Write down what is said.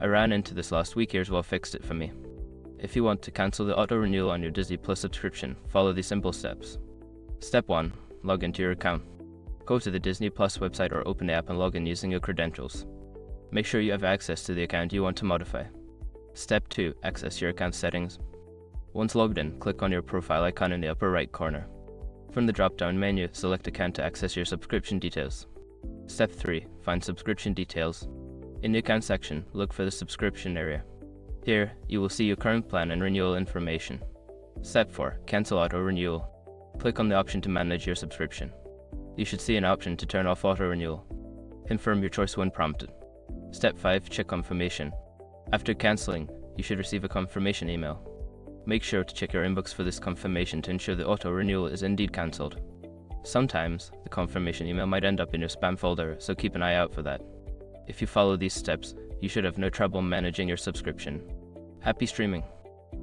I ran into this last week. Here's what fixed it for me. If you want to cancel the auto renewal on your Disney Plus subscription, follow these simple steps. Step 1. Log into your account. Go to the Disney Plus website or open the app and log in using your credentials. Make sure you have access to the account you want to modify. Step 2. Access your account settings. Once logged in, click on your profile icon in the upper right corner. From the drop-down menu, select Account to access your subscription details. Step 3. Find subscription details. In the account section, look for the subscription area. Here, you will see your current plan and renewal information. Step 4. Cancel auto renewal. Click on the option to manage your subscription. You should see an option to turn off auto renewal. Confirm your choice when prompted. Step 5. Check confirmation. After canceling, you should receive a confirmation email. Make sure to check your inbox for this confirmation to ensure the auto renewal is indeed cancelled. Sometimes, the confirmation email might end up in your spam folder, so keep an eye out for that. If you follow these steps, you should have no trouble managing your subscription. Happy streaming!